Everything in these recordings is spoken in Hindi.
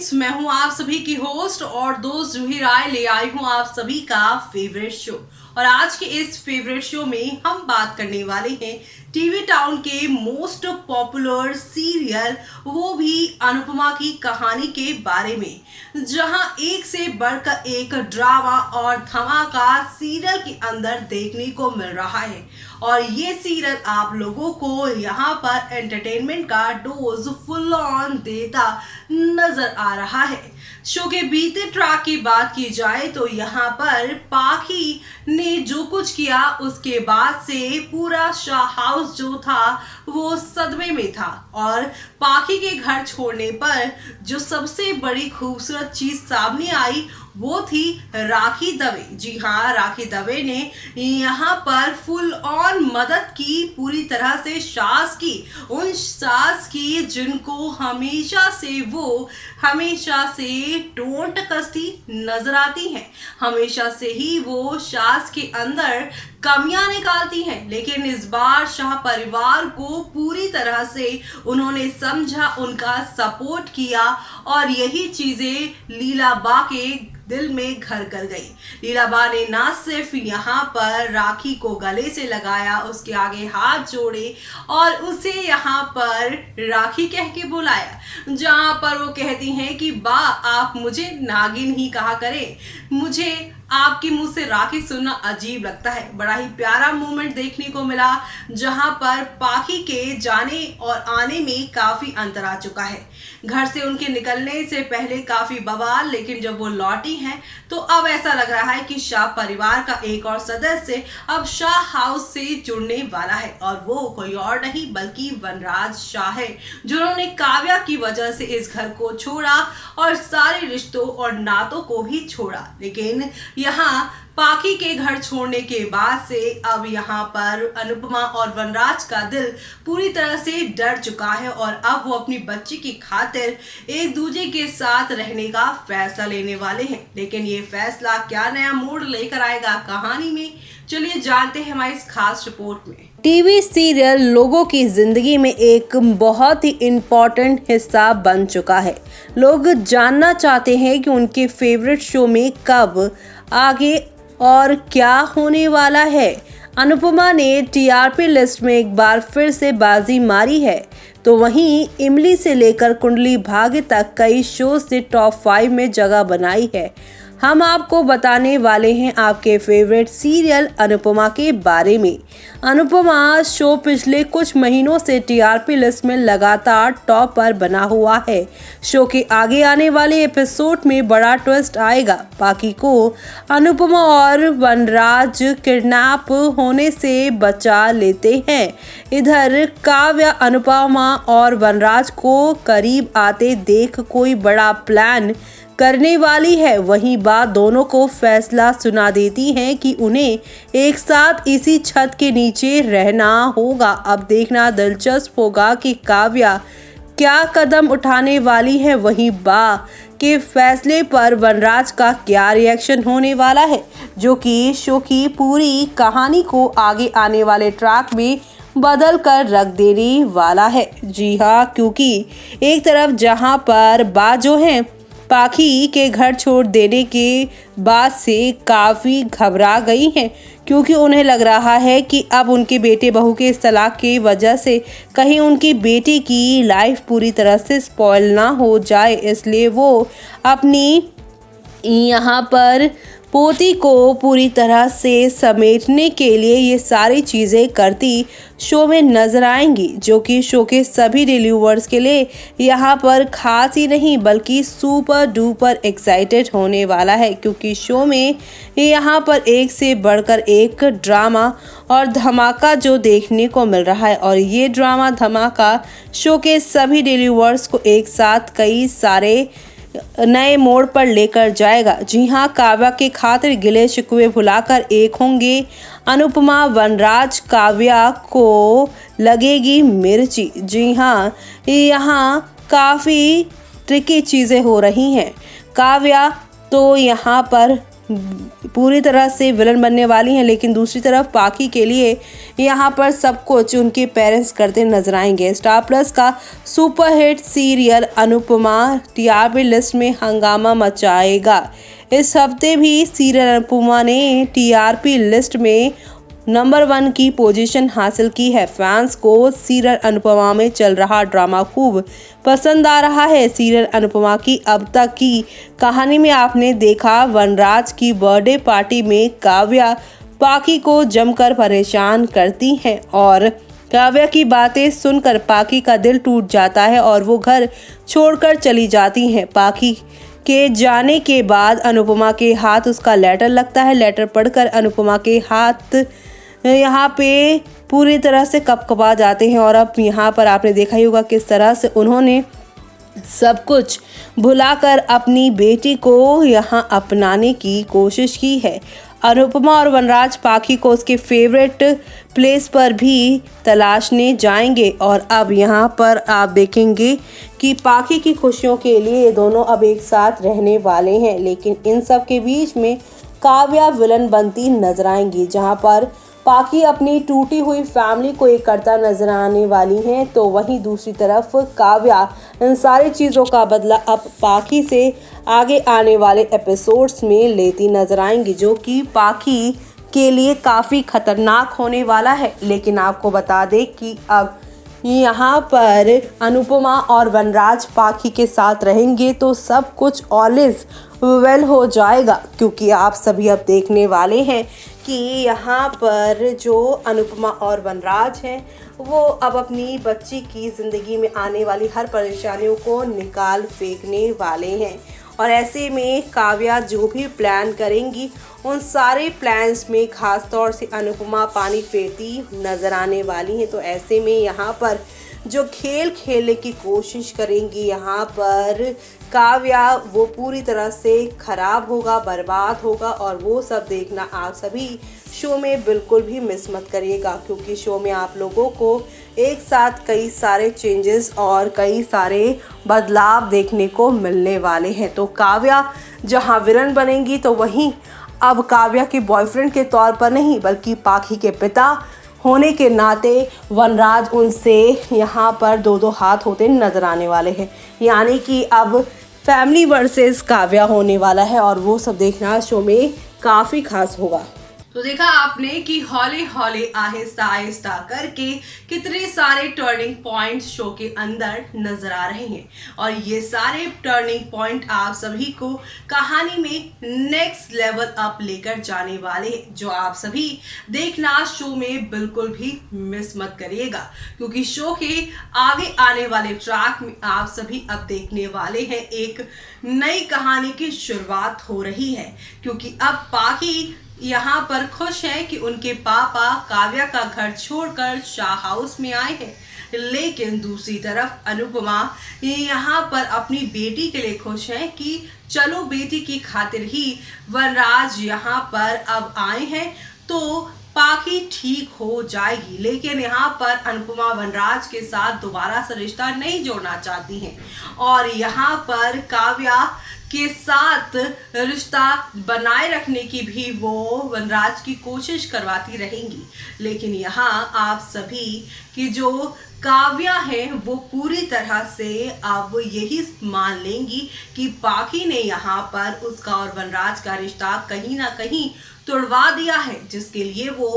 फ्रेंड्स, मैं हूं आप सभी की होस्ट और दोस्त जूही राय ले आई हूं आप सभी का फेवरेट शो। और आज के इस फेवरेट शो में हम बात करने वाले हैं टीवी टाउन के मोस्ट पॉपुलर सीरियल, वो भी अनुपमा की कहानी के बारे में, जहां एक से बढ़कर एक ड्रामा और धमाका सीरियल के अंदर देखने को मिल रहा है। और ये सीरियल आप लोगों को यहाँ पर एंटरटेनमेंट का डोज फुल ऑन देता नजर आ रहा है। शो के बीते ट्रैक की बात की जाए तो यहाँ पर पाखी ने जो कुछ किया उसके बाद से पूरा शाह हाउस जो था वो सदमे में था। और पाखी के घर छोड़ने पर जो सबसे बड़ी खूबसूरत चीज सामने आई वो थी राखी दवे। जी हाँ, राखी दवे ने यहाँ पर फुल ऑन मदद की पूरी तरह से सास की, उन सास की जिनको हमेशा से टोंट कसती नजर आती हैं। हमेशा से ही वो सास के अंदर कमियां निकालती हैं, लेकिन इस बार शाह परिवार को पूरी तरह से उन्होंने समझा, उनका सपोर्ट किया और यही चीजें लीलाबा के दिल में घर कर गई। लीलाबा ने ना सिर्फ यहाँ पर राखी को गले से लगाया, उसके आगे हाथ जोड़े और उसे यहाँ पर राखी कह के बुलाया, जहाँ पर वो कहती हैं कि बा आप मुझे नागिन ही कहा करें, मुझे आपके मुंह से राखी सुनना अजीब लगता है। बड़ा ही प्यारा मोमेंट देखने को मिला, जहां पर पाखी के जाने और आने में काफी अंतर आ चुका है। घर से उनके निकलने से पहले काफी बवाल, लेकिन जब वो लौटी हैं तो अब ऐसा लग रहा है कि शाह परिवार का एक और सदस्य अब शाह हाउस से जुड़ने वाला है, और वो कोई और नहीं बल्कि वनराज शाह है, जिन्होंने काव्या की वजह से इस घर को छोड़ा और सारे रिश्तों और नातों को भी छोड़ा। लेकिन यहाँ पाखी के घर छोड़ने के बाद से अब यहाँ पर अनुपमा और वनराज का दिल पूरी तरह से डर चुका है, और अब वो अपनी बच्ची की खातिर एक दूसरे के साथ रहने का फैसला लेने वाले हैं। लेकिन ये फैसला क्या नया मोड़ लेकर आएगा कहानी में, चलिए जानते हैं हमारी इस खास रिपोर्ट में। टीवी सीरियल लोगों की जिंदगी में एक बहुत ही इम्पोर्टेंट हिस्सा बन चुका है। लोग जानना चाहते हैं कि उनके फेवरेट शो में कब, आगे और क्या होने वाला है। अनुपमा ने टीआरपी लिस्ट में एक बार फिर से बाजी मारी है, तो वहीं इमली से लेकर कुंडली भाग्य तक कई शो से टॉप 5 में जगह बनाई है। हम आपको बताने वाले हैं आपके फेवरेट सीरियल अनुपमा के बारे में। अनुपमा शो पिछले कुछ महीनों से टीआरपी लिस्ट में लगातार टॉप पर बना हुआ है। शो के आगे आने वाले एपिसोड में बड़ा ट्विस्ट आएगा। पाखी को अनुपमा और वनराज किडनैप होने से बचा लेते हैं। इधर काव्या अनुपमा और वनराज को करीब आते देख कोई बड़ा प्लान करने वाली है। वहीं बात दोनों को फैसला सुना देती है कि उन्हें एक साथ इसी छत के नीचे रहना होगा। अब देखना दिलचस्प होगा कि काव्या क्या कदम उठाने वाली है, वहीं बा के फैसले पर वनराज का क्या रिएक्शन होने वाला है, जो कि शो की पूरी कहानी को आगे आने वाले ट्रैक में बदल कर रख देने वाला है। जी हाँ, क्योंकि एक तरफ जहां पर बा जो है पाखी के घर छोड़ देने के बाद से काफ़ी घबरा गई हैं, क्योंकि उन्हें लग रहा है कि अब उनके बेटे बहू के इस तलाक की वजह से कहीं उनकी बेटी की लाइफ पूरी तरह से स्पॉइल ना हो जाए। इसलिए वो अपनी यहाँ पर पोती को पूरी तरह से समेटने के लिए ये सारी चीज़ें करती शो में नजर आएंगी, जो कि शो के सभी रिव्यूअर्स के लिए यहाँ पर खास ही नहीं बल्कि सुपर डुपर एक्साइटेड होने वाला है, क्योंकि शो में यहाँ पर एक से बढ़कर एक ड्रामा और धमाका जो देखने को मिल रहा है। और ये ड्रामा धमाका शो के सभी रिव्यूअर्स को एक साथ कई सारे नए मोड़ पर लेकर जाएगा। जी हाँ, काव्या के खातिर गिले शिकवे भुलाकर एक होंगे अनुपमा। वनराज काव्या को लगेगी मिर्ची। जी हाँ, यहाँ काफ़ी ट्रिकी चीज़ें हो रही हैं। काव्या तो यहाँ पर पूरी तरह से विलन बनने वाली हैं, लेकिन दूसरी तरफ पाखी के लिए यहाँ पर सब कुछ उनके पेरेंट्स करते नजर आएंगे। स्टार प्लस का superhit serial Anupama TRP list में हंगामा मचाएगा। इस हफ्ते भी सीरियल अनुपमा ने टीआरपी लिस्ट में नंबर 1 की पोजीशन हासिल की है। फैंस को सीरियल अनुपमा में चल रहा ड्रामा खूब पसंद आ रहा है। सीरियल अनुपमा की अब तक की कहानी में आपने देखा, वनराज की बर्थडे पार्टी में काव्या पाखी को जमकर परेशान करती हैं और काव्या की बातें सुनकर पाखी का दिल टूट जाता है और वो घर छोड़कर चली जाती हैं। पाखी के जाने के बाद अनुपमा के हाथ उसका लेटर लगता है। लेटर पढ़कर अनुपमा के हाथ यहाँ पे पूरी तरह से कपकपा जाते हैं और अब यहाँ पर आपने देखा ही होगा किस तरह से उन्होंने सब कुछ भुलाकर अपनी बेटी को यहाँ अपनाने की कोशिश की है। अनुपमा और वनराज पाखी को उसके फेवरेट प्लेस पर भी तलाशने जाएंगे और अब यहाँ पर आप देखेंगे कि पाखी की खुशियों के लिए ये दोनों अब एक साथ रहने वाले हैं। लेकिन इन सब के बीच में काव्या विलन बनती नजर आएंगी, जहाँ पर पाखी अपनी टूटी हुई फैमिली को एक करता नजर आने वाली हैं, तो वहीं दूसरी तरफ काव्या इन सारी चीज़ों का बदला अब पाखी से आगे आने वाले एपिसोड्स में लेती नजर आएंगी, जो कि पाखी के लिए काफ़ी खतरनाक होने वाला है। लेकिन आपको बता दें कि अब यहाँ पर अनुपमा और वनराज पाखी के साथ रहेंगे तो सब कुछ ऑल इज वेल हो जाएगा, क्योंकि आप सभी अब देखने वाले हैं कि यहाँ पर जो अनुपमा और वनराज हैं वो अब अपनी बच्ची की ज़िंदगी में आने वाली हर परेशानियों को निकाल फेंकने वाले हैं। और ऐसे में काव्या जो भी प्लान करेंगी उन सारे प्लान्स में खास तौर से अनुपमा पानी फेरती नज़र आने वाली हैं। तो ऐसे में यहाँ पर जो खेल खेलने की कोशिश करेंगी यहाँ पर काव्या, वो पूरी तरह से खराब होगा, बर्बाद होगा और वो सब देखना आप सभी शो में बिल्कुल भी मिस मत करिएगा, क्योंकि शो में आप लोगों को एक साथ कई सारे चेंजेस और कई सारे बदलाव देखने को मिलने वाले हैं। तो काव्या जहां विलन बनेंगी तो वहीं अब काव्या के बॉयफ्रेंड के तौर पर नहीं बल्कि पाखी के पिता होने के नाते वनराज उनसे यहाँ पर दो हाथ होते नजर आने वाले हैं। यानी कि अब फैमिली वर्सेस काव्या होने वाला है और वो सब देखना शो में काफ़ी खास होगा। तो देखा आपने कि हौले हौले आहिस्ता आहिस्ता करके कितने सारे टर्निंग पॉइंट शो के अंदर नजर आ रहे हैं और ये सारे टर्निंग पॉइंट आप सभी को कहानी में नेक्स्ट लेवल अप लेकर जाने वाले हैं, जो आप सभी देखना शो में बिल्कुल भी मिस मत करिएगा, क्योंकि शो के आगे आने वाले ट्रैक में आप सभी अब देखने वाले हैं एक नई कहानी की शुरुआत हो रही है। क्योंकि अब पाखी यहाँ पर खुश है कि उनके पापा काव्या का घर छोड़कर शाह हाउस में आए हैं, लेकिन दूसरी तरफ अनुपमा यहाँ पर अपनी बेटी के लिए खुश है कि चलो बेटी की खातिर ही वनराज यहाँ पर अब आए हैं तो पाखी ठीक हो जाएगी। लेकिन यहाँ पर अनुपमा वनराज के साथ दोबारा से रिश्ता नहीं जोड़ना चाहती हैं और यहाँ पर काव्या के साथ रिश्ता बनाए रखने की भी वो वनराज की कोशिश करवाती रहेंगी। लेकिन यहाँ आप सभी की जो काव्या है वो पूरी तरह से अब यही मान लेंगी कि पाखी ने यहाँ पर उसका और वनराज का रिश्ता कहीं ना कहीं तोड़वा दिया है, जिसके लिए वो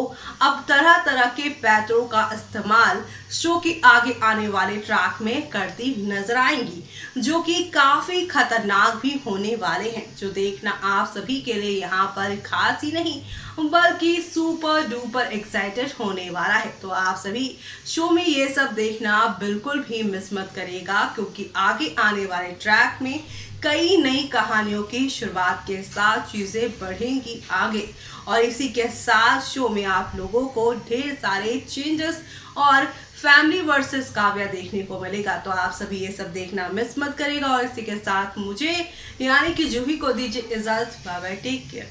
अब तरह तरह के पैतरों का इस्तेमाल शो के आगे आने वाले ट्रैक में करती नजर आएंगी, जो कि काफी खतरनाक भी होने वाले हैं, जो देखना आप सभी के लिए यहाँ पर खास ही नहीं बल्कि सुपर डुपर एक्साइटेड होने वाला है। तो आप सभी शो में ये सब देखना बिल्कुल भी मिस मत करिएगा, क्योंकि आगे आने वाले ट्रैक में कई नई कहानियों की शुरुआत के साथ चीज़ें बढ़ेंगी आगे और इसी के साथ शो में आप लोगों को ढेर सारे चेंजेस और फैमिली वर्सेस काव्या देखने को मिलेगा। तो आप सभी ये सब देखना मिस मत करेगा और इसी के साथ मुझे यानी कि जूही को दीजिए इजाजत। Bye bye, take care.